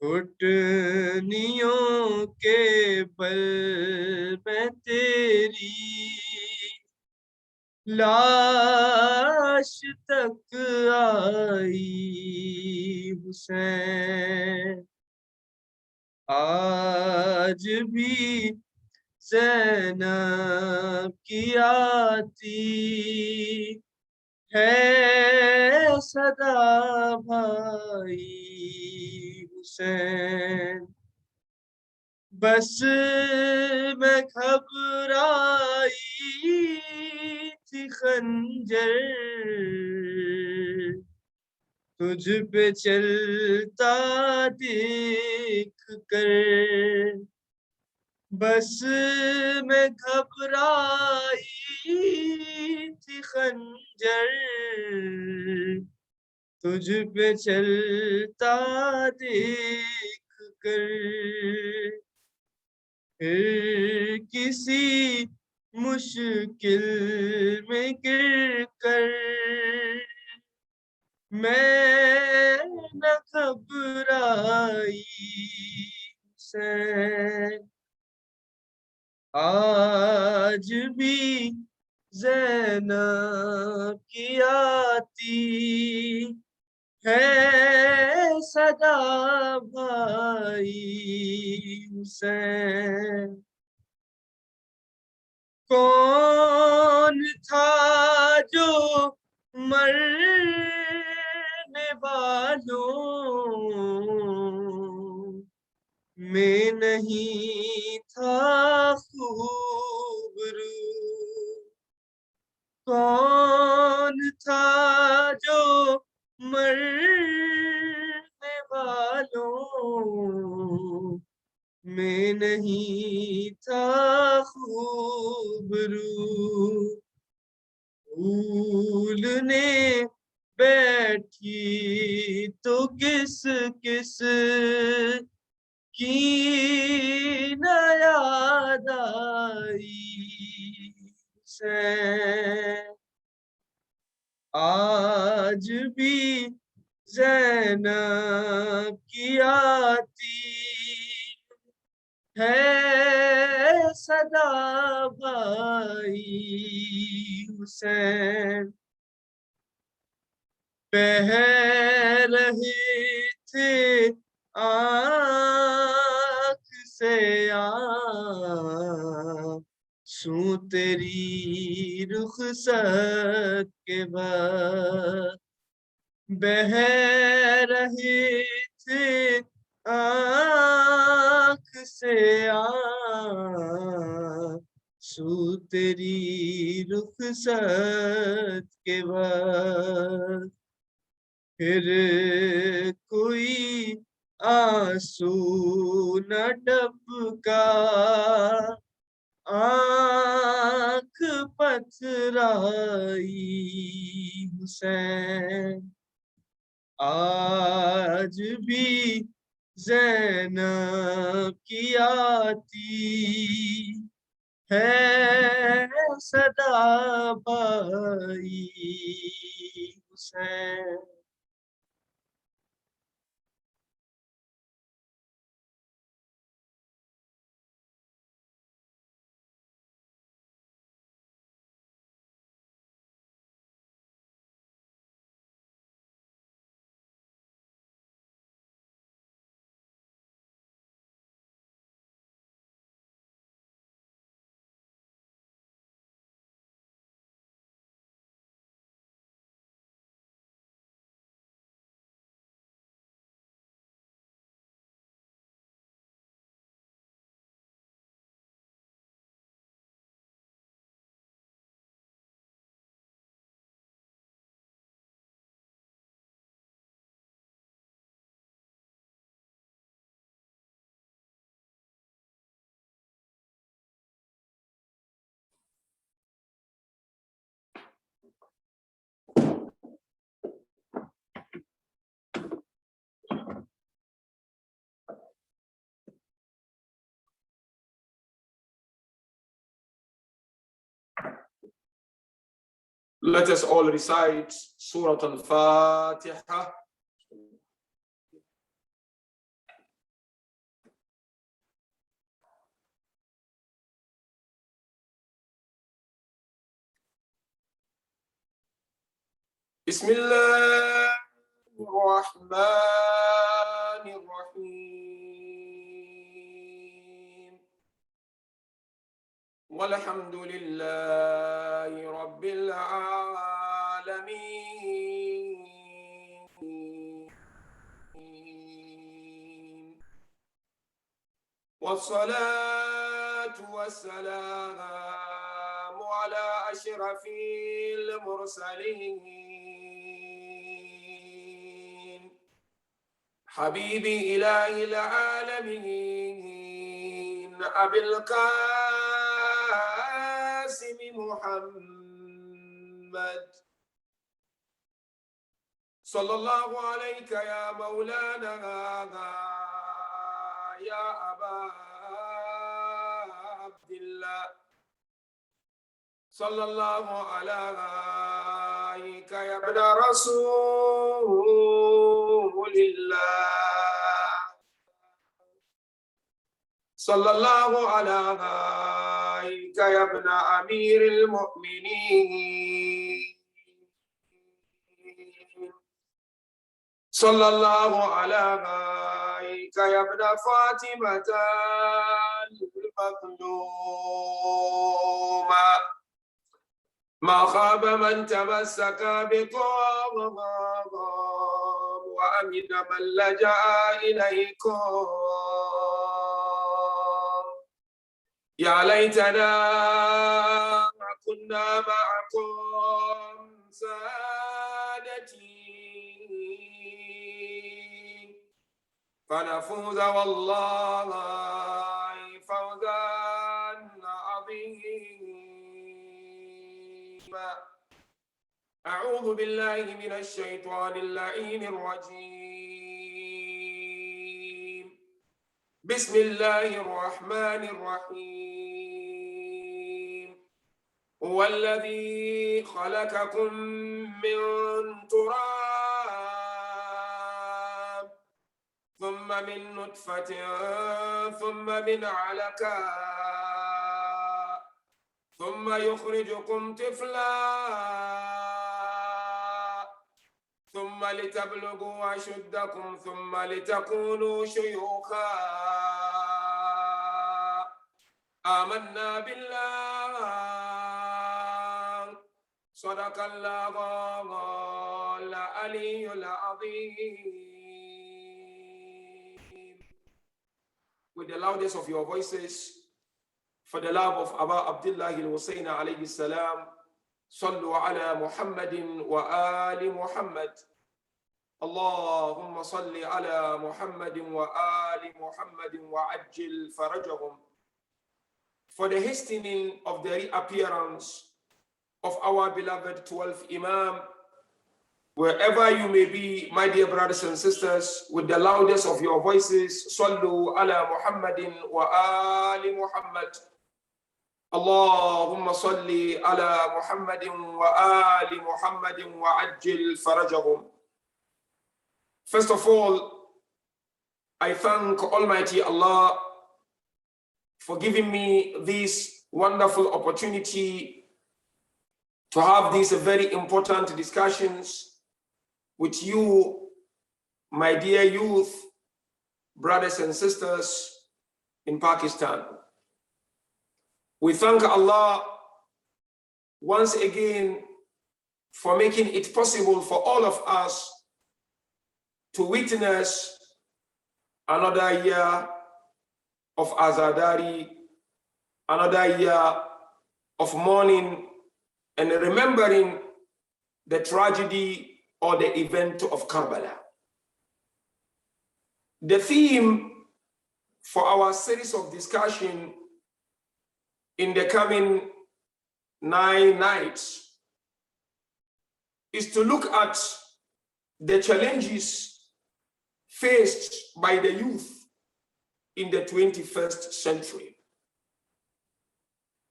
घुटनियों के बल में तेरी लाश तक आई हुसैन। आज भी ज़ैनब की आती है सदा भाई हुसैन। बस मैं घबराई थी खंजर तुझ पे चलता देख कर। बस मैं घबराई थी खंजर तुझ पे चलता देख कर। फिर किसी मुश्किल में गिर कर मैं न घबराई हुसैन। आज भी ज़ैनब की आती है सदा भाई हुसैन। कौन था जो मरने वालों में नहीं था खूबरू। कौन था जो मरने वालों में नहीं था खूबरू। भूलने बैठी तो किस किस की न याद आई हुसैन। आज भी ज़ैनब की आती है सदा भाई हुसैन। बह रहे थे आँख से आँसू तेरी रुखसत के बाद। बह रहे थे आँख से आँसू तेरी रुखसत के बाद। फिर कोई आंसू न टपका आँख पथराई हुसैन। आज भी ज़ैनब की आती है सदा भाई Hussain. Let us all recite Surah Al-Fatiha بسم الله الرحمن الرحيم والحمد لله رب العالمين والصلاة والسلام على أشرف المرسلين حبيبي إله العالمين أبي القاسم محمد صلى الله عليك يا مولانا يا أبا عبد الله صلى الله عليك يا ابن رسول الله صلى الله عليك يا ابن أمير المؤمنين صلى الله عليك يا ابن فاطمة المظلومة ما خاب من تمسك بكم وأمن من لجأ إليكم يا ليتنا كنا معكم سادتي فنفوز والله فوزا عظيما أعوذ بالله من الشيطان اللعين الرجيم بسم الله الرحمن الرحيم هو الذي خلقكم من تراب ثم من نطفة ثم من علقة ثم يخرجكم طفلا ثم لتبلغوا أشدكم ثم لتكونوا شيوخا آمنا بالله صدق الله العلي العظيم. With the loudest of your voices, for the love of Aba Abdullah al-Hussain alayhi salam, صلوا على محمد وآل محمد. اللهم صل على محمد وآل محمد وعجل فرجهم. For the hastening of the reappearance of our beloved 12th Imam, wherever you may be, my dear brothers and sisters, with the loudest of your voices, صلوا على محمد وآل محمد. اللهم صل على محمد وآل محمد وعجل فرجهم. First of all, I thank Almighty Allah for giving me this wonderful opportunity to have these very important discussions with you, my dear youth, brothers and sisters in Pakistan. We thank Allah once again for making it possible for all of us to witness another year of Azadari, another year of mourning and remembering the tragedy or the event of Karbala. The theme for our series of discussion in the coming 9 nights is to look at the challenges faced by the youth in the 21st century.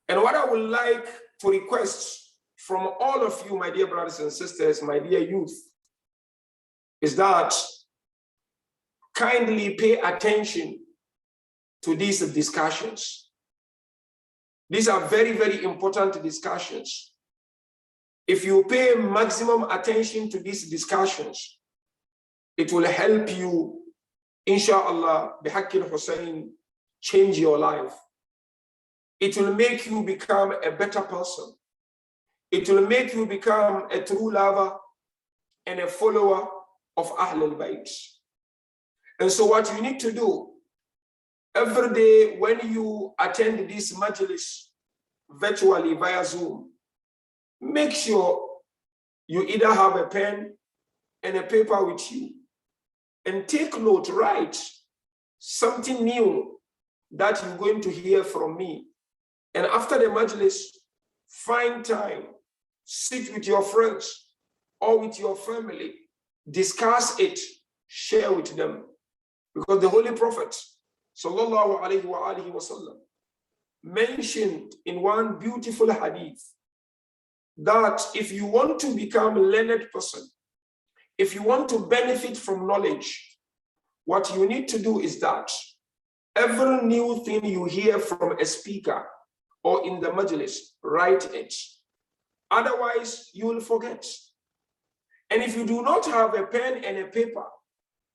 And what I would like to request from all of you, my dear brothers and sisters, my dear youth, is that kindly pay attention to these discussions. These are very, very important discussions. If you pay maximum attention to these discussions, it will help you, inshallah, bihaqqi Hussein, change your life. It will make you become a better person. It will make you become a true lover and a follower of Ahlul Bayt. And so what you need to do, every day when you attend this majlis virtually via Zoom, make sure you either have a pen and a paper with you and take note, write something new that you're going to hear from me. And after the majlis, find time, sit with your friends or with your family, discuss it, share with them. Because the Holy Prophet, sallallahu alaihi wasallam, mentioned in one beautiful hadith that if you want to become a learned person, if you want to benefit from knowledge, what you need to do is that every new thing you hear from a speaker or in the majlis, write it. Otherwise, you will forget. And if you do not have a pen and a paper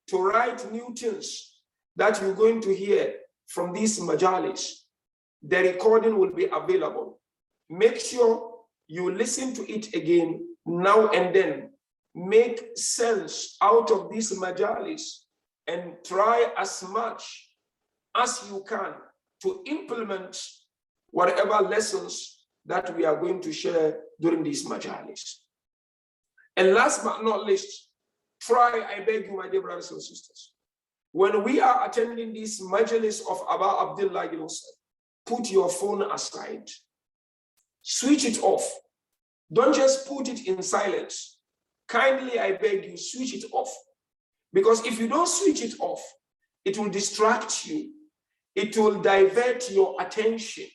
to write new things that you're going to hear from these majalis, the recording will be available. Make sure you listen to it again now and then. Make sense out of these majalis and try as much as you can to implement whatever lessons that we are going to share during these majalis. And last but not least, try, I beg you, my dear brothers and sisters, when we are attending this majalis of Aba Abdullah Yusuf, put your phone aside, switch it off. Don't just put it in silence. Kindly, I beg you, switch it off. Because if you don't switch it off, it will distract you. It will divert your attention.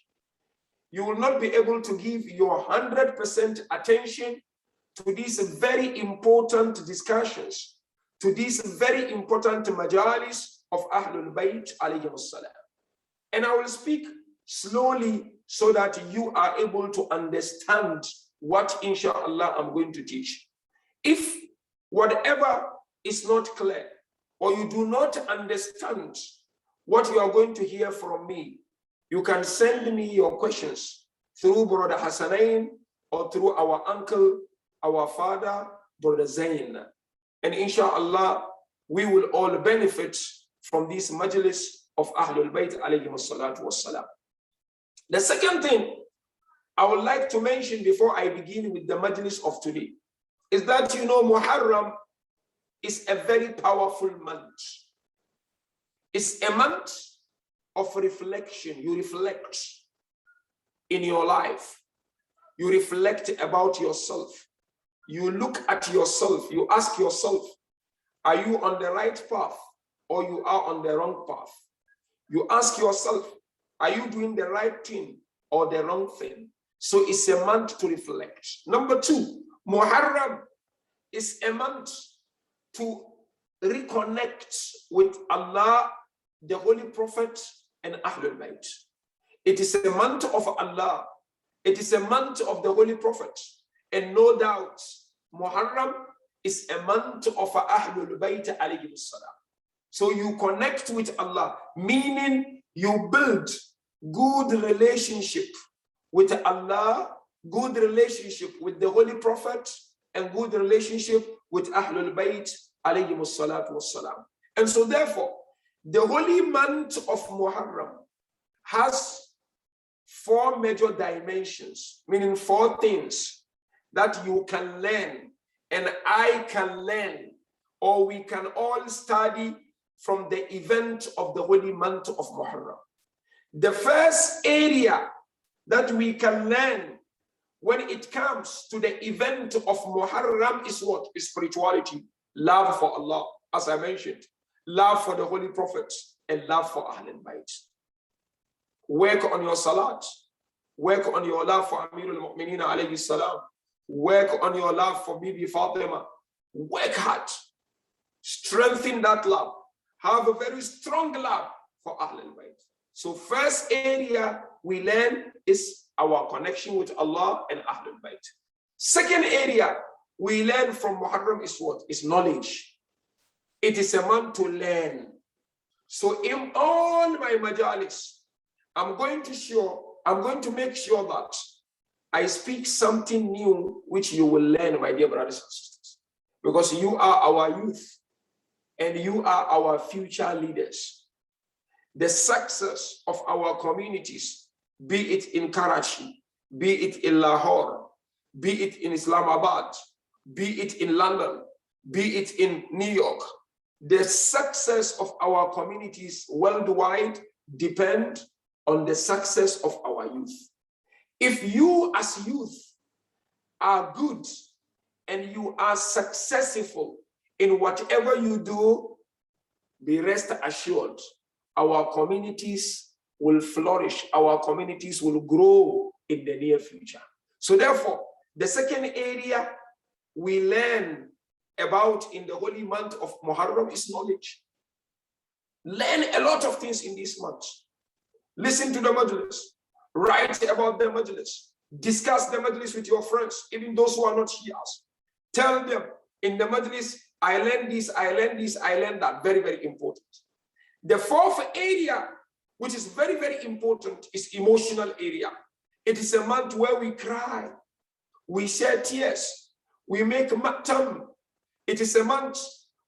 You will not be able to give your 100% attention to these very important discussions, to these very important majalis of Ahlul Bayt alayhi salam. And I will speak slowly so that you are able to understand what, inshallah, I'm going to teach. If whatever is not clear or you do not understand what you are going to hear from me, you can send me your questions through Brother Hassanain or through our uncle, our father, Brother Zain. And inshallah, we will all benefit from this majlis of Ahlul Bayt alayhi salatu wassalam. The second thing I would like to mention before I begin with the majlis of today is that, you know, Muharram is a very powerful month. It's a month of reflection. You reflect in your life. You reflect about yourself. You look at yourself. You ask yourself, are you on the right path or you are on the wrong path? You ask yourself, are you doing the right thing or the wrong thing? So it's a month to reflect. Number two, Muharram is a month to reconnect with Allah, the Holy Prophet, and Ahlul Bayt. It is a month of Allah. It is a month of the Holy Prophet. And no doubt, Muharram is a month of Ahlul Bayt alayhi salam. So you connect with Allah, meaning you build good relationship with Allah, good relationship with the Holy Prophet, and good relationship with Ahlul Bayt alayhi salatu wassalam. And so therefore, the holy month of Muharram has four major dimensions, meaning four things that you can learn and I can learn, or we can all study from the event of the holy month of Muharram. The first area that we can learn when it comes to the event of Muharram is what? Is spirituality, love for Allah, as I mentioned, love for the Holy Prophets, and love for Ahlul Bayt. Work on your salat, work on your love for Amirul Mu'mineen alayhi salam, work on your love for Bibi Fatima, work hard, strengthen that love, have a very strong love for Ahlul Bayt. So first area we learn is our connection with Allah and Ahlul Bayt. Second area we learn from Muharram is what? Is knowledge. It is a month to learn. So in all my majalis, I'm going to make sure that I speak something new which you will learn, my dear brothers and sisters. Because you are our youth and you are our future leaders. The success of our communities, be it in Karachi, be it in Lahore, be it in Islamabad, be it in London, be it in New York, the success of our communities worldwide depend on the success of our youth. If you as youth are good and you are successful in whatever you do, be rest assured, our communities will flourish, our communities will grow in the near future. So therefore, the second area we learn about in the holy month of Muharram is knowledge. Learn a lot of things in this month. Listen to the majlis, write about the majlis, discuss the majlis with your friends, even those who are not Shias. Tell them in the majlis, I learned this, I learned this, I learned that. Very, very important. The fourth area, which is very, very important, is emotional area. It is a month where we cry, we shed tears, we make matam. It is a month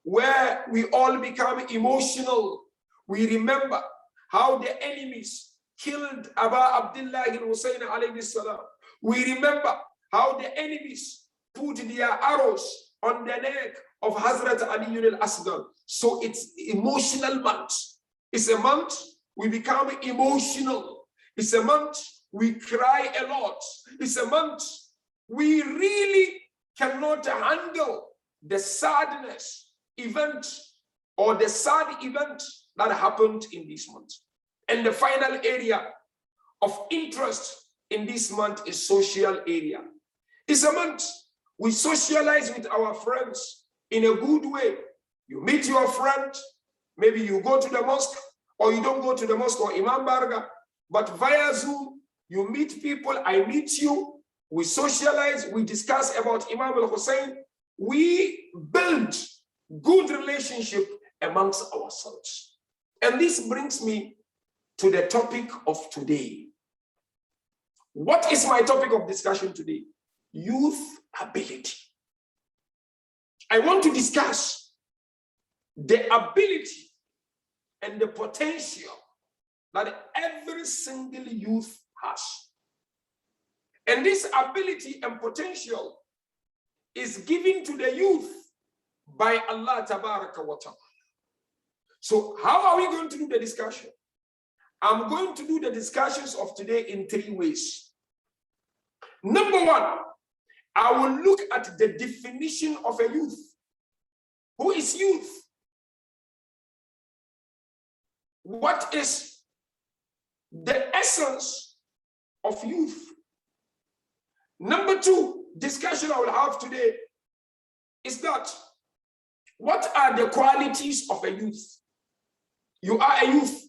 where we all become emotional. We remember how the enemies killed Aba Abdullah al-Hussein alayhi salam. We remember how the enemies put their arrows on the neck of Hazrat Ali al-Asghar. So it's emotional month. It's a month we become emotional. It's a month we cry a lot. It's a month we really cannot handle the sadness event or the sad event that happened in this month. And the final area of interest in this month is social area. It's a month we socialize with our friends in a good way. You meet your friend, maybe you go to the mosque or you don't go to the mosque or Imam Barga, but via Zoom, you meet people, I meet you, we socialize, we discuss about Imam al-Hussein, we build good relationship amongst ourselves. And this brings me to the topic of today. What is my topic of discussion today? Youth ability. I want to discuss the ability and the potential that every single youth has. And this ability and potential is given to the youth by Allah Tabaraka wa Ta'ala. So how are we going to do the discussion? I'm going to do the discussions of today in three ways. Number one, I will look at the definition of a youth. Who is youth? What is the essence of youth? Number two, discussion I will have today is that what are the qualities of a youth? You are a youth.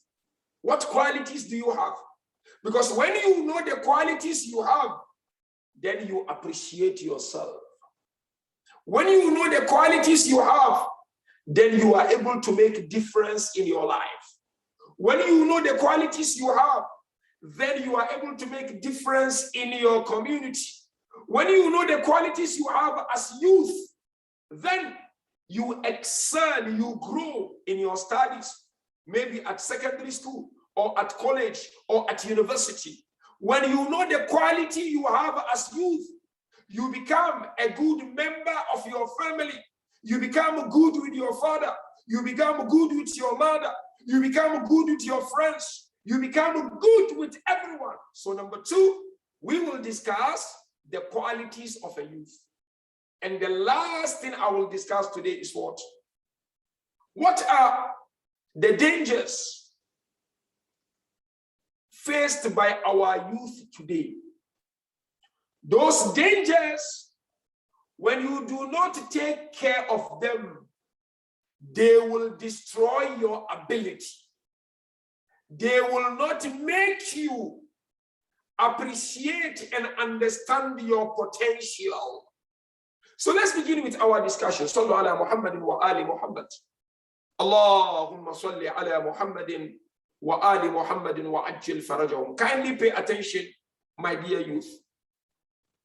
What qualities do you have? Because when you know the qualities you have, then you appreciate yourself. When you know the qualities you have, then you are able to make a difference in your life. When you know the qualities you have, then you are able to make a difference in your community. When you know the qualities you have as youth, then you excel, you grow in your studies, maybe at secondary school or at college or at university. When you know the quality you have as youth, you become a good member of your family. You become good with your father. You become good with your mother. You become good with your friends. You become good with everyone. So number two, we will discuss the qualities of a youth. And the last thing I will discuss today is what? What are the dangers faced by our youth today? Those dangers, when you do not take care of them, they will destroy your ability. They will not make you appreciate and understand your potential. So let's begin with our discussion. Sallu ala Muhammadin wa ali Muhammad. Allahumma salli ala Muhammadin wa ali Muhammadin wa ajil farajahum. Kindly pay attention, my dear youth.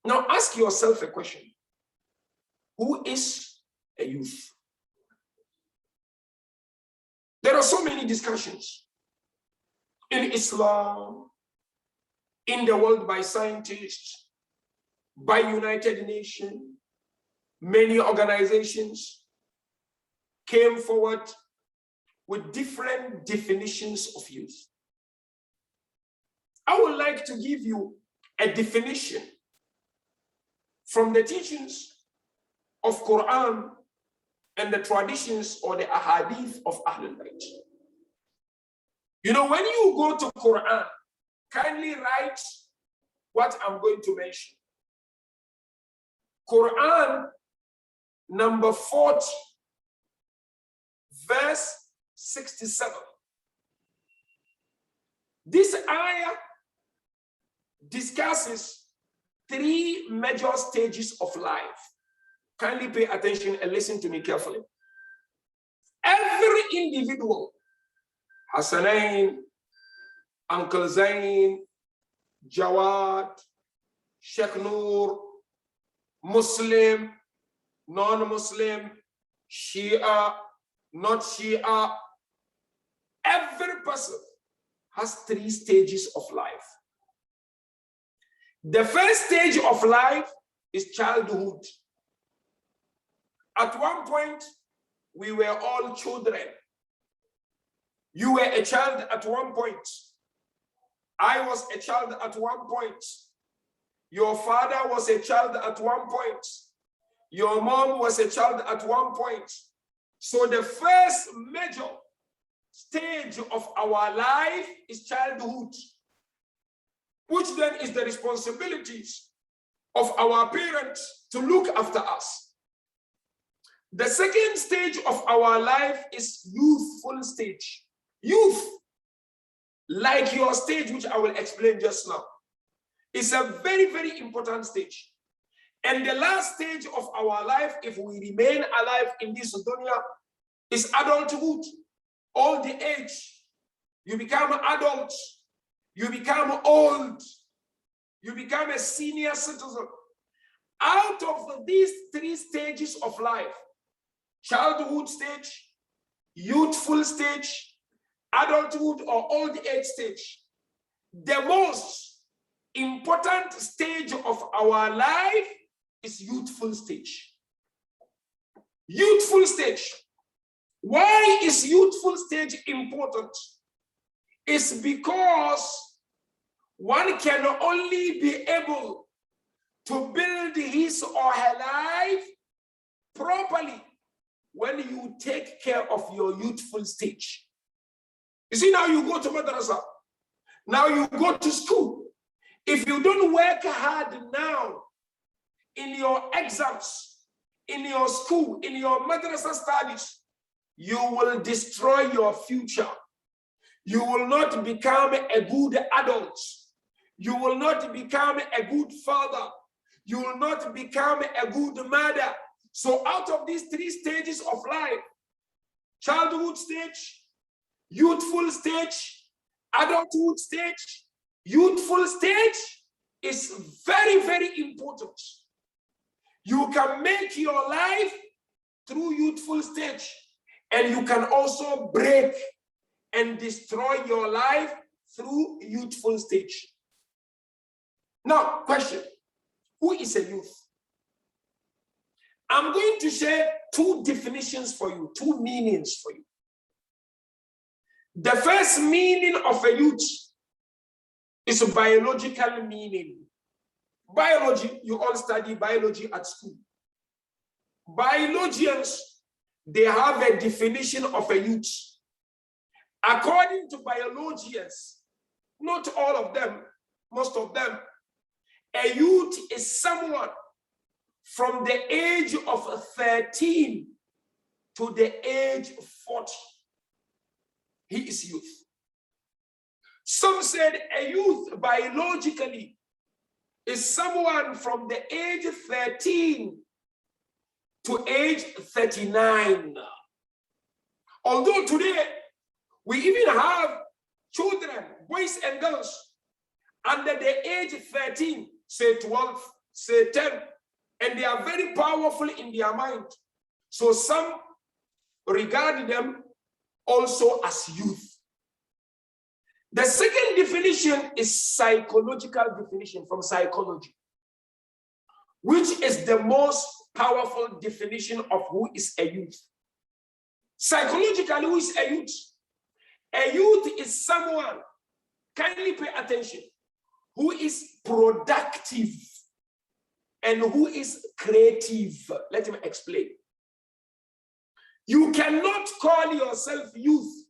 Now ask yourself a question. Who is a youth? There are so many discussions in Islam, in the world, by scientists, by United Nations. Many organizations came forward with different definitions of youth. I would like to give you a definition from the teachings of Quran and the traditions or the ahadith of Ahlul Bayt. You know, when you go to Quran, kindly write what I'm going to mention. Quran number 40, verse 67. This ayah discusses 3 major stages of life. Kindly pay attention and listen to me carefully. Every individual, Hassanain, Uncle Zain, Jawad, Shaikh Nur, Muslim, non-Muslim, Shia, not Shia, every person has 3 stages of life. The first stage of life is childhood. At one point, we were all children. You were a child at one point. I was a child at one point. Your father was a child at one point. Your mom was a child at one point. So the first major stage of our life is childhood, which then is the responsibilities of our parents to look after us. The second stage of our life is youthful stage. Youth, like your stage, which I will explain just now, is a very, very important stage. And the last stage of our life, if we remain alive in this dunya, is adulthood. Old age. You become adult. You become old. You become a senior citizen. Out of these 3 stages of life, childhood stage, youthful stage, adulthood or old age stage, the most important stage of our life is youthful stage. Youthful stage. Why is youthful stage important? It's because one can only be able to build his or her life properly when you take care of your youthful stage. You see, now you go to madrasa, now you go to school. If you don't work hard now in your exams, in your school, in your madrasa studies, you will destroy your future. You will not become a good adult. You will not become a good father. You will not become a good mother. So out of these 3 stages of life, childhood stage, youthful stage, adulthood stage, youthful stage is very, very important. You can make your life through youthful stage, and you can also break and destroy your life through youthful stage. Now, question, who is a youth? I'm going to share 2 definitions for you, 2 meanings for you. The first meaning of a youth is a biological meaning. Biology, you all study biology at school. Biologians, they have a definition of a youth. According to biologians, not all of them, most of them, a youth is someone from the age of 13 to the age of 40. He is youth. Some said a youth biologically is someone from the age 13 to age 39. Although today we even have children, boys and girls, under the age 13, say 12, say 10, and they are very powerful in their mind. So some regard them also as youth. The second definition is psychological definition from psychology, which is the most powerful definition of who is a youth. Psychologically, who is a youth? A youth is someone, kindly pay attention, who is productive and who is creative. Let me explain. You cannot call yourself youth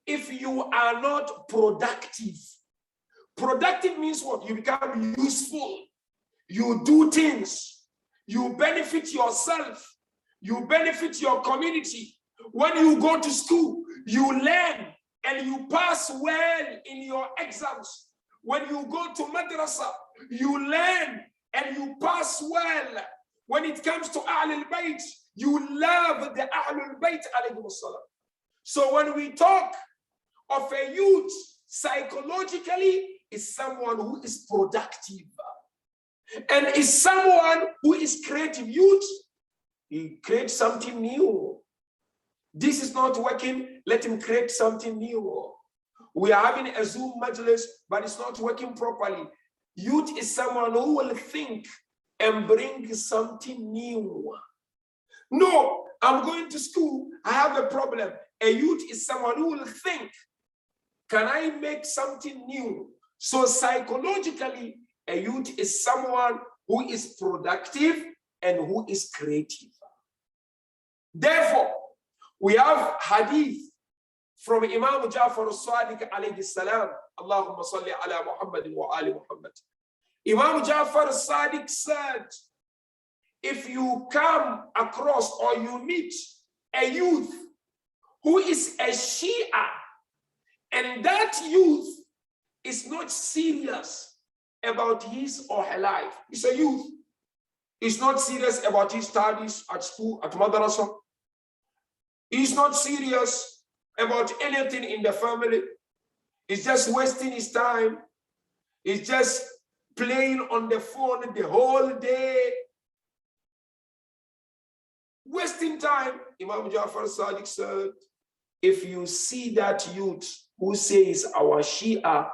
if you are not productive. Productive means what? You become useful. You do things. You benefit yourself. You benefit your community. When you go to school, you learn and you pass well in your exams. When you go to madrasa, you learn and you pass well. When it comes to Ahlul Bayt, you love the Ahlul Bayt alayhi salam. So when we talk of a youth, psychologically, is someone who is productive and is someone who is creative. Youth, he creates something new. This is not working, let him create something new. We are having a Zoom majlis, but it's not working properly. Youth is someone who will think and bring something new. No, I'm going to school, I have a problem. A youth is someone who will think, can I make something new? So psychologically, a youth is someone who is productive and who is creative. Therefore, we have hadith from Imam Ja'far al-Sadiq alayhi salam. Allahumma salli ala Muhammad wa ali Muhammad. Imam Ja'far al-Sadiq said, if you come across or you meet a youth who is a Shia, and that youth is not serious about his or her life. He's a youth. He's not serious about his studies at school, at madrasa. He's not serious about anything in the family. He's just wasting his time. He's just playing on the phone the whole day. Wasting time. Imam Ja'far Sadiq said, if you see that youth who says our Shia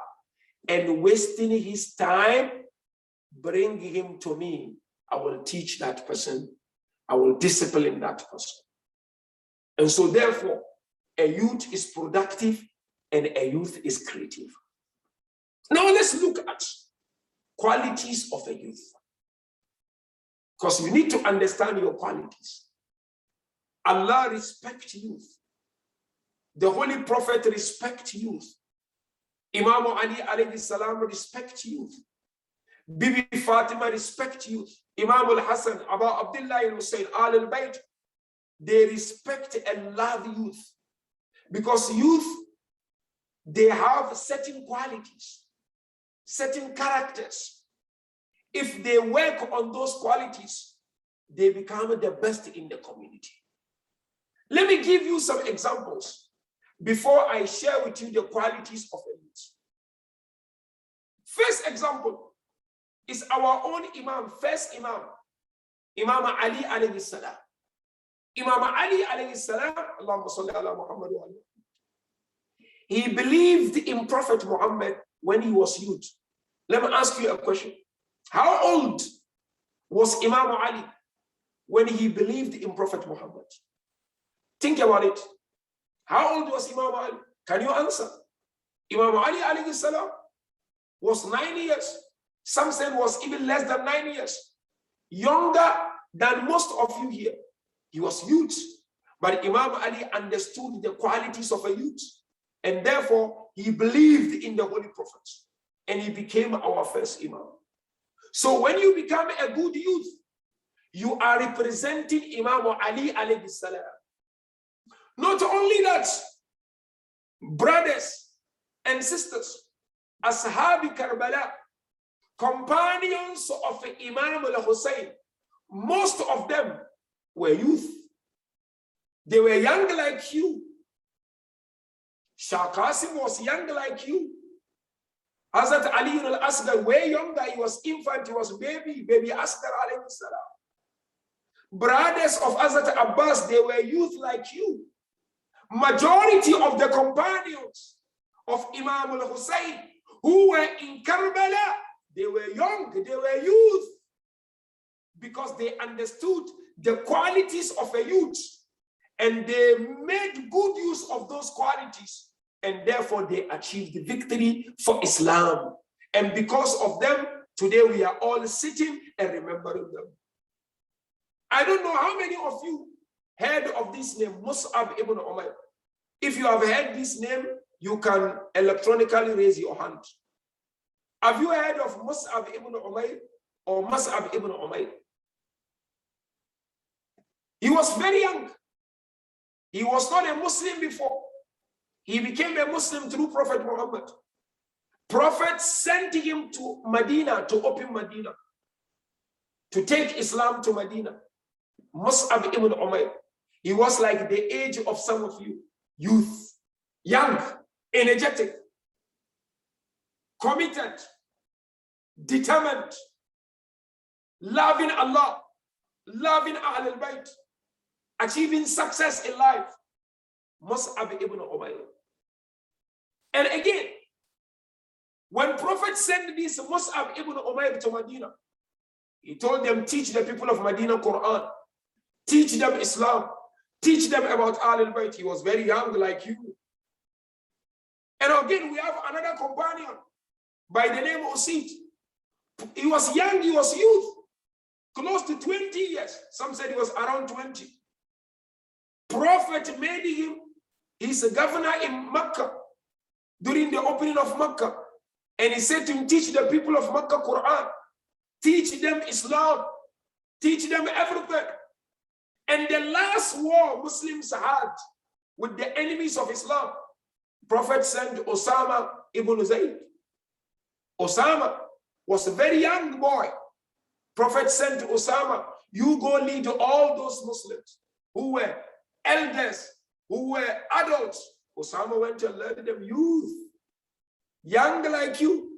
and wasting his time, bring him to me. I will teach that person. I will discipline that person. And so therefore, a youth is productive and a youth is creative. Now let's look at qualities of a youth. Because you need to understand your qualities. Allah respects youth. The Holy Prophet respects youth. Imam Ali alayhi salam respects youth. Bibi Fatima respects youth. Imam al-Hassan, Abu Abdullah al-Hussein, al-Bayt, they respect and love youth. Because youth, they have certain qualities, certain characters. If they work on those qualities, they become the best in the community. Let me give you some examples before I share with you the qualities of a youth. First example is our own Imam, first Imam, Imam Ali alayhi salam. Imam Ali alayhi salam, Allahumma salli ala Muhammad wa ali. He believed in Prophet Muhammad when he was youth. Let me ask you a question. How old was Imam Ali when he believed in Prophet Muhammad? Think about it. How old was Imam Ali? Can you answer? Imam Ali alayhi salam was 9 years. Some said was even less than 9 years. Younger than most of you here. He was youth. But Imam Ali understood the qualities of a youth. And therefore, he believed in the Holy Prophets. And he became our first Imam. So when you become a good youth, you are representing Imam Ali alayhi salam. Not only that, brothers and sisters, Ashabi Karbala, companions of Imam al-Hussein, most of them were youth. They were young like you. Shah Qasim was young like you. Hazrat Ali al-Asghar, way younger, he was infant, he was baby Asghar alayhi salam. Brothers of Hazrat Abbas, they were youth like you. Majority of the companions of Imam al-Hussein who were in Karbala, they were young, they were youth, because they understood the qualities of a youth, and they made good use of those qualities, and therefore they achieved victory for Islam. And because of them, today we are all sitting and remembering them. I don't know how many of you heard of this name, Mus'ab ibn Umayr. If you have heard this name, you can electronically raise your hand. Have you heard of Mus'ab ibn Umayr or Mus'ab ibn Umayr? He was very young. He was not a Muslim before. He became a Muslim through Prophet Muhammad. Prophet sent him to Medina, to open Medina, to take Islam to Medina. Mus'ab ibn Umayr. He was like the age of some of you, youth, young, energetic, committed, determined, loving Allah, loving Ahl al-Bayt, achieving success in life. Mus'ab ibn Umayr. And again, when Prophet sent this Mus'ab ibn Umayr to Medina, he told them, teach the people of Medina Quran, teach them Islam, teach them about Ahl al-Bayt. He was very young like you. And again, we have another companion by the name of Usid. He was young, he was youth, close to 20 years. Some said he was around 20. Prophet made him his governor in Mecca during the opening of Mecca. And he said to him, teach the people of Mecca Quran, teach them Islam, teach them everything. And the last war Muslims had with the enemies of Islam, Prophet sent Osama ibn Zayd. Osama was a very young boy. Prophet sent Osama, you go lead all those Muslims who were elders, who were adults. Osama went and led them, youth, young like you.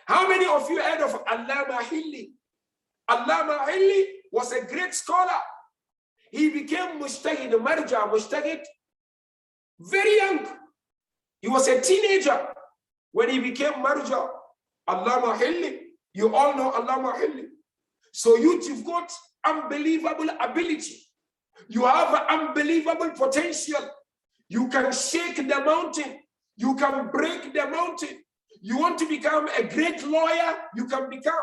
How many of you heard of Allama Hilli? Allama Hilli was a great scholar. He became mujtahid, marja, mujtahid, very young. He was a teenager when he became marja. Allama Hilli, you all know Allama Hilli. So you've got unbelievable ability. You have unbelievable potential. You can shake the mountain. You can break the mountain. You want to become a great lawyer, you can become.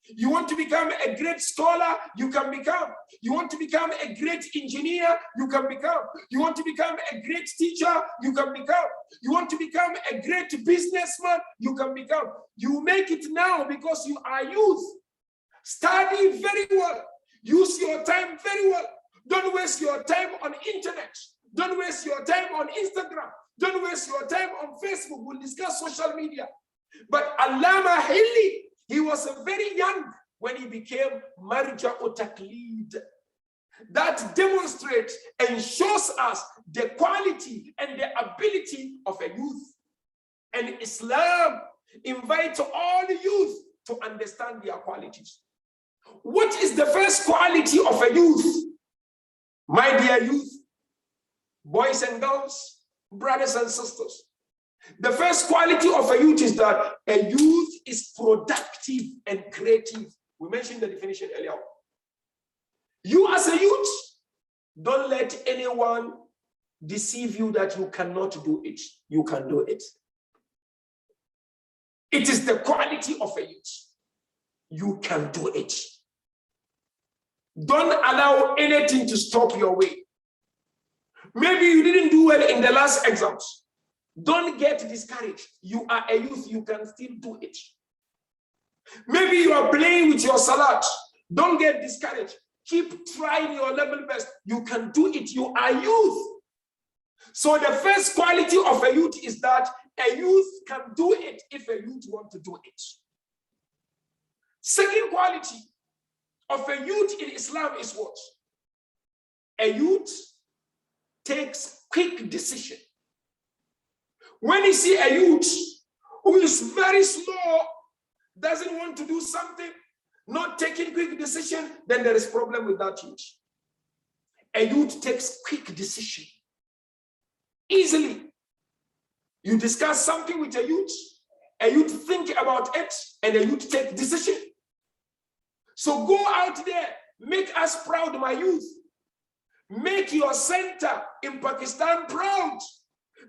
You want to become a great scholar, you can become. You want to become a great engineer, you can become. You want to become a great teacher, you can become. You want to become a great businessman, you can become. You make it now because you are youth. Study very well. Use your time very well. Don't waste your time on internet. Don't waste your time on Instagram. Don't waste your time on Facebook. We'll discuss social media. But Allama Hilli, he was very young when he became Marja Taqlid. That demonstrates and shows us the quality and the ability of a youth. And Islam invites all youth to understand their qualities. What is the first quality of a youth? My dear youth, boys and girls, brothers and sisters, the first quality of a youth is that a youth is productive and creative. We mentioned the definition earlier. You as a youth, don't let anyone deceive you that you cannot do it. You can do it. It is the quality of a youth. You can do it. Don't allow anything to stop your way. Maybe you didn't do well in the last exams. Don't get discouraged. You are a youth, you can still do it. Maybe you are playing with your salat. Don't get discouraged. Keep trying your level best. You can do it. You are youth. So the first quality of a youth is that A youth can do it if a youth wants to do it. Second quality of a youth in Islam is what? A youth takes quick decision. When you see a youth who is very slow, doesn't want to do something, not taking quick decision, then there is problem with that youth. A youth takes quick decision. Easily. You discuss something with a youth think about it, and a youth take decision. So go out there, make us proud, my youth. Make your center in Pakistan proud.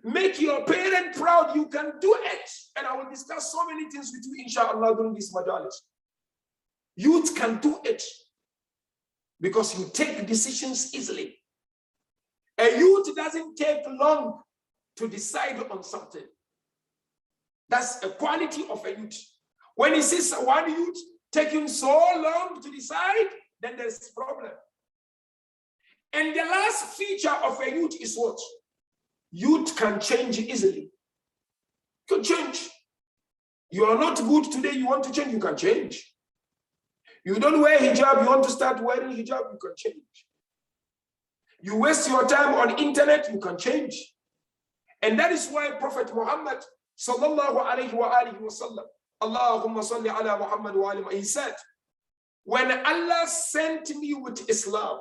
Make your parent proud. You can do it. And I will discuss so many things with you, inshallah, during this majalis. Youth can do it because you take decisions easily. A youth doesn't take long to decide on something. That's a quality of a youth. When he sees one youth taking so long to decide, then there's a problem. And the last feature of a youth is what? Youth can change easily. You can change. You are not good today, you want to change, you can change. You don't wear hijab, you want to start wearing hijab, you can change. You waste your time on internet, you can change. And that is why Prophet Muhammad sallallahu alayhi wa alihi wa sallam, Allahumma salli ala Muhammad wa alayhi, he said, when Allah sent me with Islam,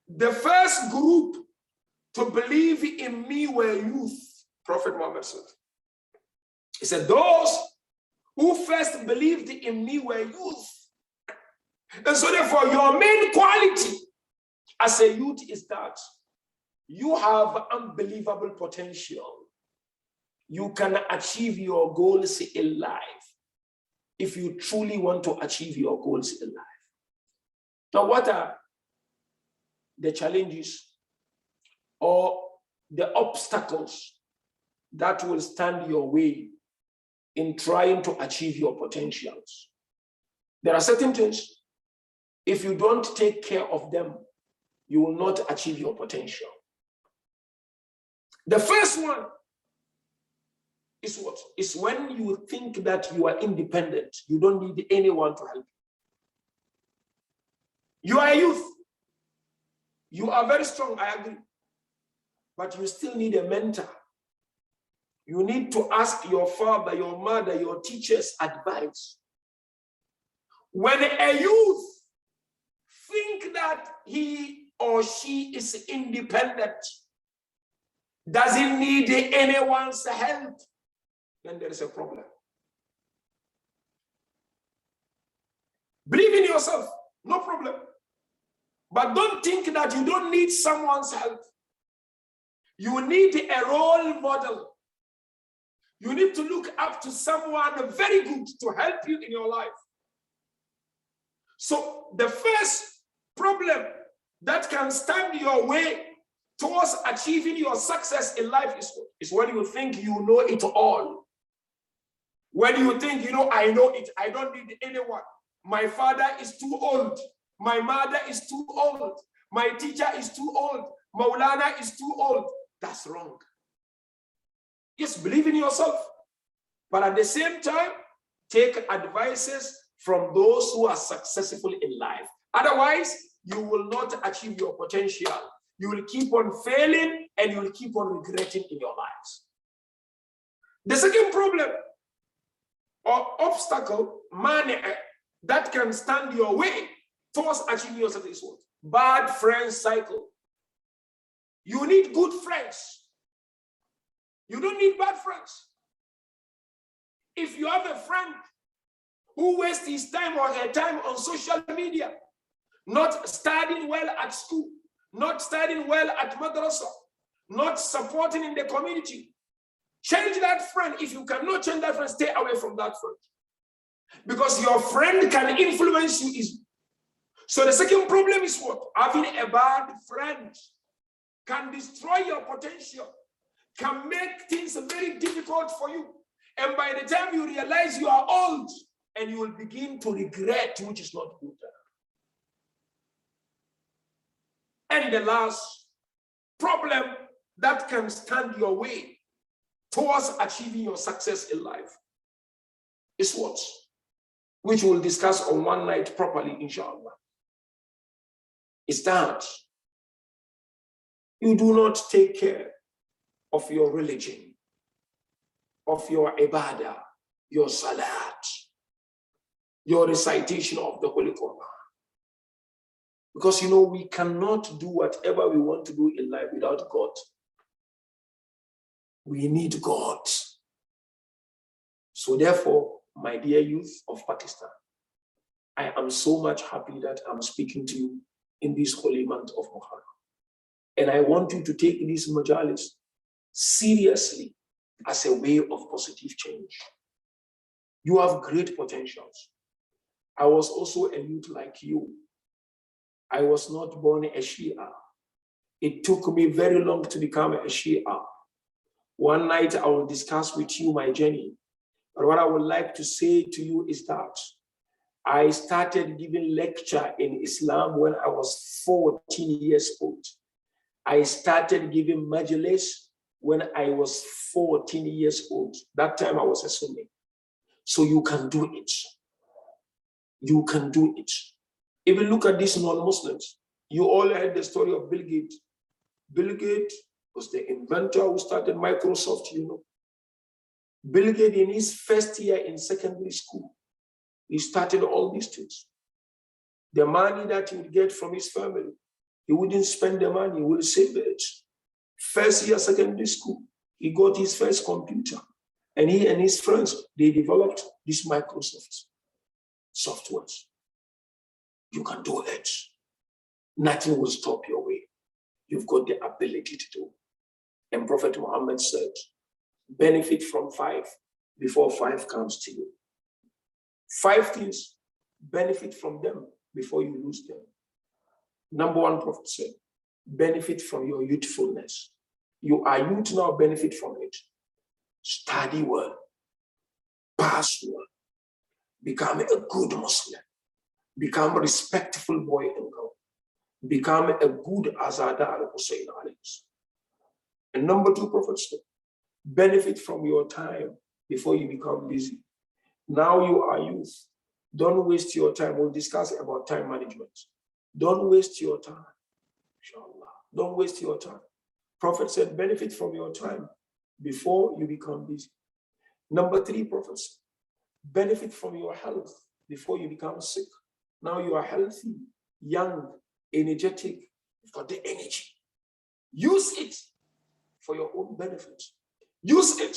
the first group to believe in me were youth. Prophet Muhammad said. He said, those who first believed in me were youth. And so therefore, your main quality as a youth is that you have unbelievable potential. You can achieve your goals in life if you truly want to achieve your goals in life. Now, what are the challenges or the obstacles that will stand your way in trying to achieve your potentials? There are certain things, if you don't take care of them, you will not achieve your potential. The first one is what? Is when you think that you are independent. You don't need anyone to help you. You are a youth. You are very strong, I agree. But you still need a mentor. You need to ask your father, your mother, your teachers advice. When a youth think that he or she is independent, doesn't need anyone's help, then there is a problem. Believe in yourself, no problem. But don't think that you don't need someone's help. You need a role model. You need to look up to someone very good to help you in your life. So the first problem that can stand your way towards achieving your success in life is when you think you know it all. When you think, you know, I know it, I don't need anyone. My father is too old. My mother is too old. My teacher is too old. Maulana is too old. That's wrong. Yes, believe in yourself. But at the same time, take advices from those who are successful in life. Otherwise, you will not achieve your potential. You will keep on failing and you will keep on regretting in your lives. The second problem or obstacle, that can stand your way towards achieving your success is what? Bad friend cycle. You need good friends. You don't need bad friends. If you have a friend who wastes his time or her time on social media, not studying well at school, not studying well at madrasa, not supporting in the community, change that friend. If you cannot change that friend, stay away from that friend. Because your friend can influence you easily. So the second problem is what? Having a bad friend can destroy your potential, can make things very difficult for you. And by the time you realize you are old, and you will begin to regret, which is not good. And the last problem that can stand your way towards achieving your success in life is what? Which we'll discuss on one night properly, inshallah. Is that you do not take care of your religion, of your ibadah, your salat, your recitation of the Holy Quran. Because you know, we cannot do whatever we want to do in life without God. We need God. So therefore, my dear youth of Pakistan, I am so much happy that I'm speaking to you in this holy month of Muharram. And I want you to take these majalis seriously as a way of positive change. You have great potentials. I was also a youth like you. I was not born a Shia. It took me very long to become a Shia. One night I will discuss with you my journey. But what I would like to say to you is that I started giving lecture in Islam when I was 14 years old. I started giving majlis when I was 14 years old. That time I was a Sunni. So you can do it. You can do it. Even look at these non-Muslims. You all heard the story of Bill Gates. Bill Gates was the inventor who started Microsoft, you know. Bill Gates, in his first year in secondary school, he started all these things. The money that he would get from his family, he wouldn't spend the money, he would save it. First year secondary school, he got his first computer. And he and his friends, they developed this Microsoft software. You can do it. Nothing will stop your way. You've got the ability to do. And Prophet Muhammad said, benefit from 5 before 5 comes to you. 5 things, benefit from them before you lose them. Number 1, Prophet said, benefit from your youthfulness. You are youth now, benefit from it. Study well, pass well, become a good Muslim, become a respectful boy and girl, become a good Azada al-Hussain alayhi. And number 2, Prophet said, benefit from your time before you become busy. Now you are youth. Don't waste your time. We'll discuss about time management. Don't waste your time. Inshallah. Don't waste your time. Prophet said, benefit from your time before you become busy. Number 3, Prophet said, benefit from your health before you become sick. Now you are healthy, young, energetic, you've got the energy. Use it for your own benefit. Use it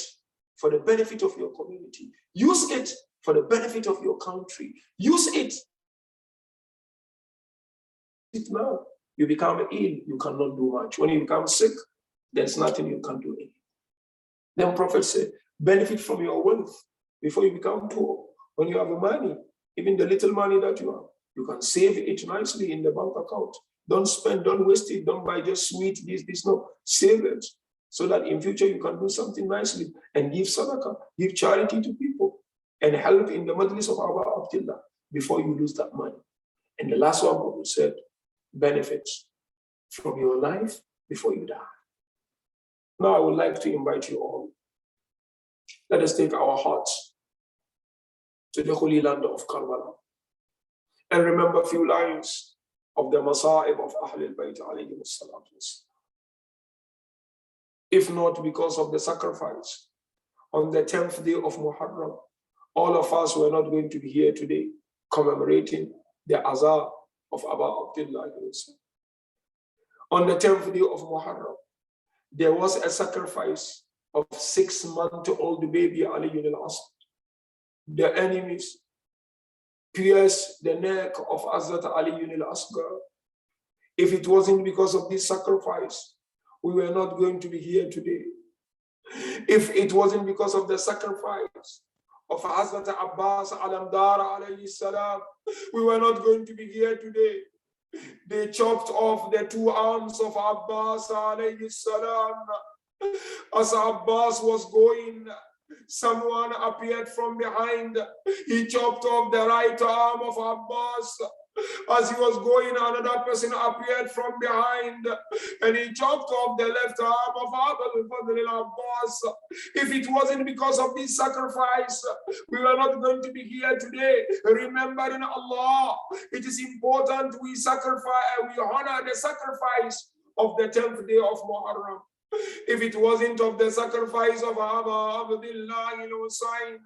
for the benefit of your community. Use it for the benefit of your country. Use it. Now, you become ill, you cannot do much. When you become sick, there's nothing you can do. Then Prophet said, benefit from your wealth before you become poor. When you have money, even the little money that you have, you can save it nicely in the bank account. Don't spend, don't waste it, don't buy just sweet, this, no. Save it so that in future you can do something nicely and give sadaqah, give charity to people and help in the majlis of our Abdullah before you lose that money. And the last one, Prophet said, benefits from your life before you die. Now I would like to invite you all. Let us take our hearts to the holy land of Karbala and remember a few lines of the Masa'ib of Ahlul Bayt alayhi wassalatu. If not because of the sacrifice on the 10th day of Muharram, all of us were not going to be here today commemorating the Azar of Abu Abdullah. On the 10th day of Muharram, there was a sacrifice of 6-month-old baby Ali ibn al-Asad. The enemies pierced the neck of Hazrat Ali ibn al-Asgar. If it wasn't because of this sacrifice, we were not going to be here today. If it wasn't because of the sacrifice of Hazrat Abbas al-Amdar alayhi salam, we were not going to be here today. They chopped off the 2 arms of Abbas alayhi salam. As Abbas was going, someone appeared from behind. He chopped off the right arm of Abbas. As he was going, another person appeared from behind and he chopped off the left arm of Abu Fadl al-Abbas. If it wasn't because of this sacrifice, we were not going to be here today. Remembering Allah, it is important we sacrifice and we honor the sacrifice of the 10th day of Muharram. If it wasn't of the sacrifice of Abu Abdullah al-Husayn,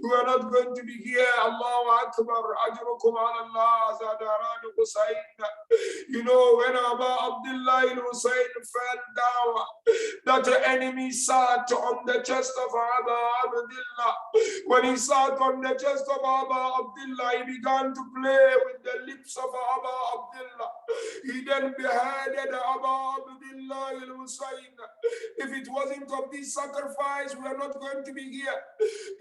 we are not going to be here. Allahu Akbar, ajrukum ala Allah, Zadaran Husayn. You know, when Abu Abdullah al-Husayn fell down, that the enemy sat on the chest of Abu Abdullah. When he sat on the chest of Abu Abdullah, he began to play with the lips of Abu Abdullah. He then beheaded Abu Abdullah al-Husayn. If it wasn't of this sacrifice, we are not going to be here.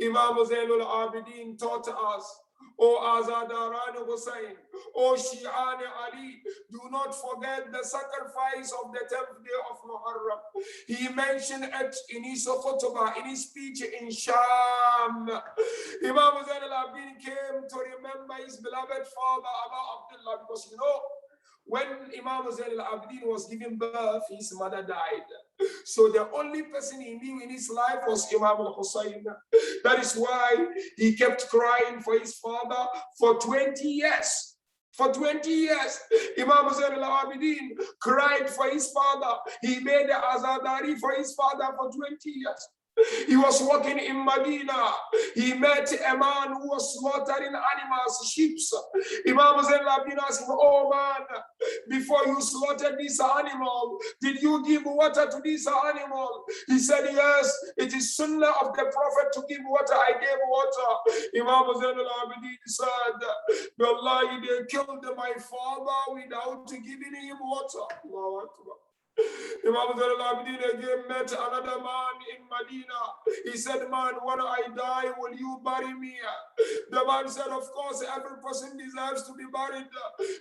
Imam Zainul Abidin taught us, O Azadaran Hussain, O Shi'an Ali, do not forget the sacrifice of the 10th day of Muharram. He mentioned it in his khutbah, in his speech in Sham. Imam Zainul Abidin came to remember his beloved father, Abu Abdullah, because you know, when Imam Zain al-Abidin was giving birth, his mother died. So the only person he knew in his life was Imam al-Husayn. That is why he kept crying for his father for 20 years. For 20 years, Imam Zain al-Abidin cried for his father. He made the Azadari for his father for 20 years. He was walking in Medina. He met a man who was slaughtering animals, sheep. Imam Zain al-Abidin asked him, oh man, before you slaughtered this animal, did you give water to this animal? He said, yes, it is sunnah of the Prophet to give water. I gave water. Imam Zain al-Abidin said, wallahi, they killed my father without giving him water. Allahu Akbar. Imam Zain al-Abidin again met another man in Medina. He said, man, when I die, will you bury me? The man said, of course, every person deserves to be buried.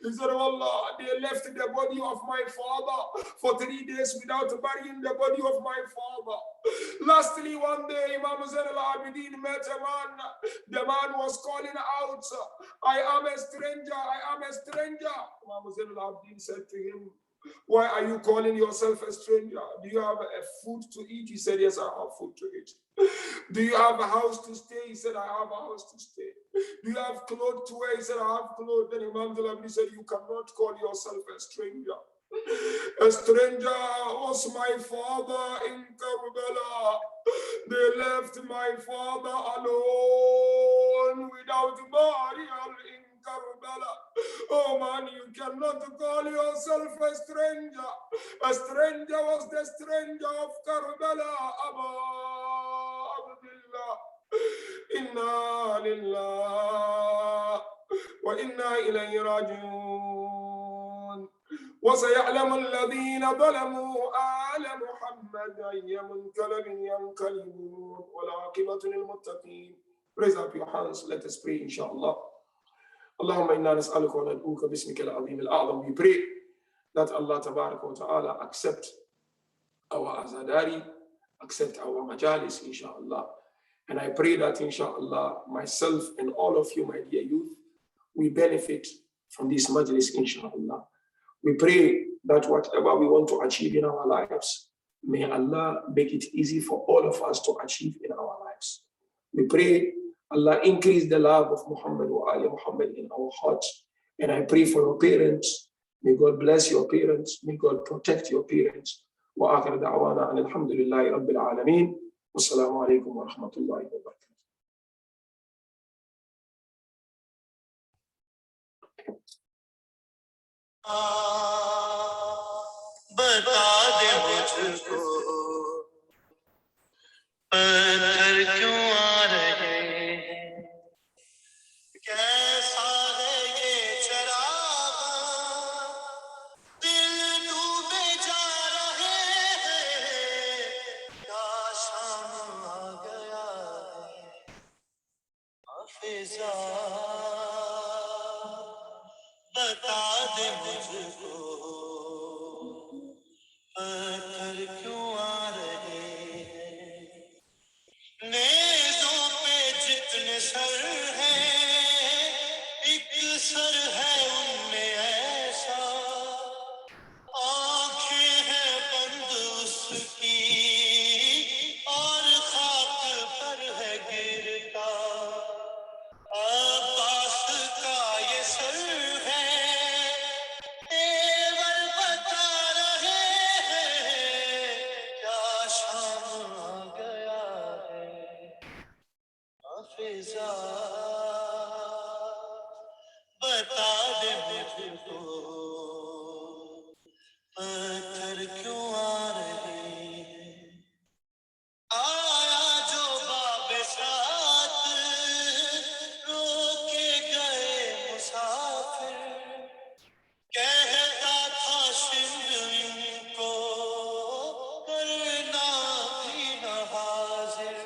He said, Allah, they left the body of my father for 3 days without burying the body of my father. Lastly, one day, Imam Zain al-Abidin met a man. The man was calling out, I am a stranger, I am a stranger. Imam Zain al-Abidin said to him, why are you calling yourself a stranger? Do you have a food to eat? He said, yes, I have food to eat. Do you have a house to stay? He said, I have a house to stay. Do you have clothes to wear? He said, I have clothes. Then Imam Zalabdi said, you cannot call yourself a stranger. A stranger was my father in Karbala. They left my father alone without burial in Karbala. Oh man, you cannot call yourself a stranger. A stranger was the stranger of Karbala, Abu Abdullah. Inna lillah wa inna ilayhi raji'un. وسيعلم الذين ظلموا آل محمد أي منقلب ينقلبون والعاقبة للمتقين. Raise up your hands, let us pray, inshallah. اللهم إنا نسألك وندعوك باسمك العظيم الأعظم. We pray that Allah Tabaraka wa Ta'ala accept our azadari, accept our majalis, inshallah. And I pray that, inshallah, myself and all of you, my dear youth, we benefit from this majlis, inshallah. We pray that whatever we want to achieve in our lives, may Allah make it easy for all of us to achieve in our lives. We pray Allah increase the love of Muhammad wa Ali Muhammad in our hearts. And I pray for your parents. May God bless your parents. May God protect your parents. Wa akhir da'wana and alhamdulillahi rabbil alameen. Wassalamu alaikum wa rahmatullahi wa barakatuh. बता दे मुझको पत्थर क्यों आ रहे हैं कैसा है ये चरागा दिल डूबे जा रहे हैं काश शाम आ गया है हाफिजा बता दे मुझको पत्थर क्यों आ रहे हैं नेज़ों पे जितने सर हैं एक सर है हाफिजा बता दे मुझको पत्थर क्यों आ रहे हैं आया जो बाबे साथ रोके गए मुसाफिर कहता था शिंद को करना भी न हाजिर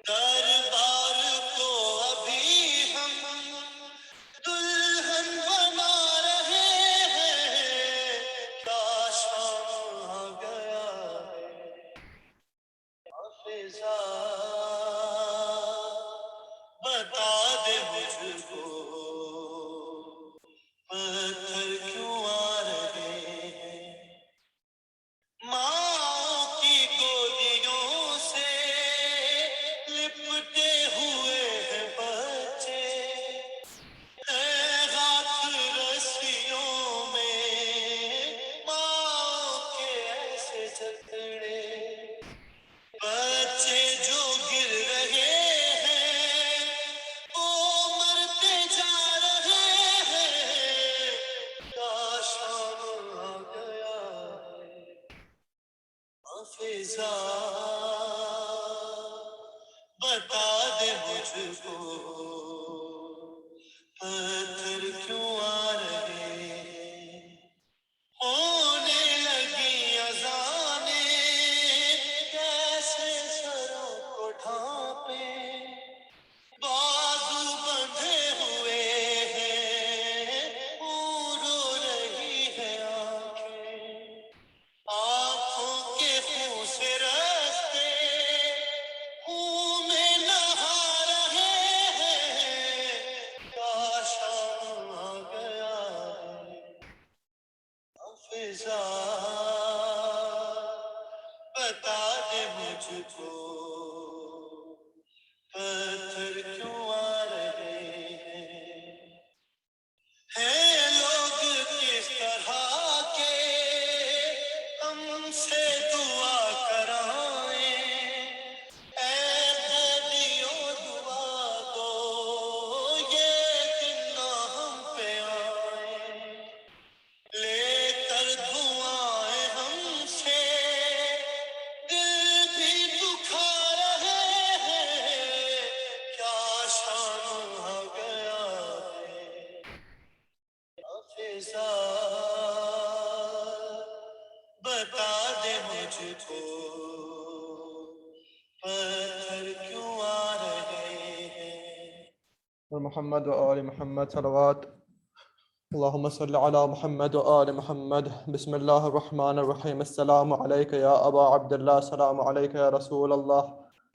दरबार को अभी हम दुल्हन बना रहे हैं क्या शाम आ गया है हाफिजा बता दे मुझको पत्थर क्यों आ रहे हैं माँ की गोदियों से लिपटे हुए हैं बच्चे हाथ रस्सियों में माँ के ऐसे जकड़े बच्चे जो गिर रहे हैं वो मरते जा रहे हैं क्या शाम आ गया है हाफिजा बता दे मुझको पत्थर क्यों आ रहे हैं होने लगी अज़ाने कैसे सरों को ढांपे बाजू बंधे हुए हैं रो रही है आंखों के खून से रास्ते मुंह में नहा रहे हैं क्या शाम आ गया है हाफिजा बता दे मुझको पत्थर क्यों आ रहे हैं लोग किस तरह के हमसे दुआ कराएं ऐ कैदियों दुआ दो ये दिन ना हम पे आए लेकर दुआएं हमसे दिल भी दुखा रहे हैं क्या शाम आ गया है हाफिजा बता दे मुझको पत्थर क्यों आ रहे हैं محمد وآل محمد صلوات اللهم صل على محمد وآل محمد بسم الله الرحمن الرحيم السلام عليك يا أبا عبد الله السلام عليك يا رسول الله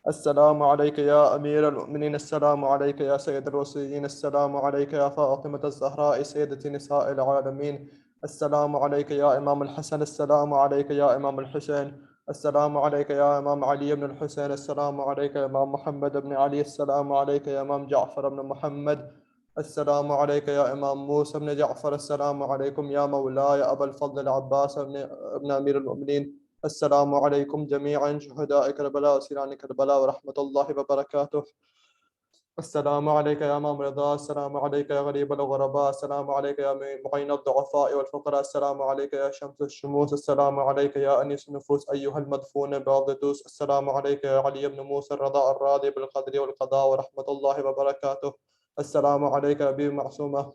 السلام عليك يا أمير المؤمنين السلام عليك يا سيد الرسولين السلام عليك يا فاطمة الزهراء سيدة نساء العالمين السلام عليك يا إمام الحسن السلام عليك يا إمام الحسين السلام عليك يا إمام علي بن الحسين السلام عليك يا إمام محمد بن علي السلام عليك يا إمام جعفر بن محمد السلام عليك يا إمام موسى بن جعفر السلام عليكم يا مولاي أبا الفضل العباس ابن أمير المؤمنين السلام عليكم جميعا شهداء كربلاء وسيران كربلاء ورحمة الله وبركاته السلام عليك يا إمام رضا السلام عليك يا غريب الغرباء السلام عليك يا معين الضعفاء والفقراء السلام عليك يا شمس الشموس السلام عليك يا أنيس النفوس أيها المدفون بالقدوس السلام عليك يا علي بن موسى الرضا الراضي بالقدر والقضاء ورحمة الله وبركاته السلام عليك يا أبي معصومة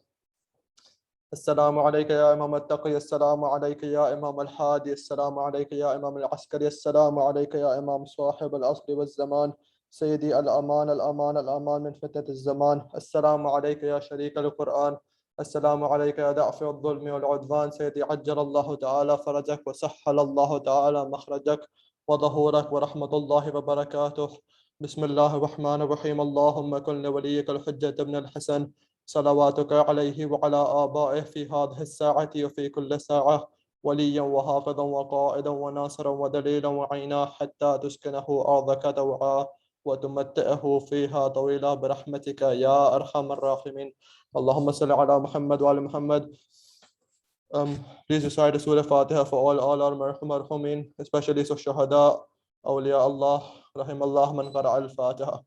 السلام عليك يا إمام التقي السلام عليك يا إمام الحادي السلام عليك يا إمام العسكري السلام عليك يا إمام صاحب العصر والزمان سيدي الأمان الأمان الأمان من فتنة الزمان السلام عليك يا شريك القرآن السلام عليك يا دافع الظلم والعدوان سيدي عجل الله تعالى فرجك وسهل الله تعالى مخرجك وظهورك ورحمة الله وبركاته بسم الله الرحمن الرحيم اللهم كن لوليك الحجة بن الحسن صلواتك عليه وعلى آبائه في هذه الساعة وفي كل ساعة وليا وحافظا وقائدا وناصرا ودليلا وعينا حتى تسكنه أرضك توعا وتمتعه فيها طويلا برحمتك يا أرحم الراحمين اللهم صل على محمد وعلى محمد. Please recite the Surah Fatiha for all our marhumin, especially Shuhada, Awliya Allah, Rahim Allah, man qara al-Fatiha.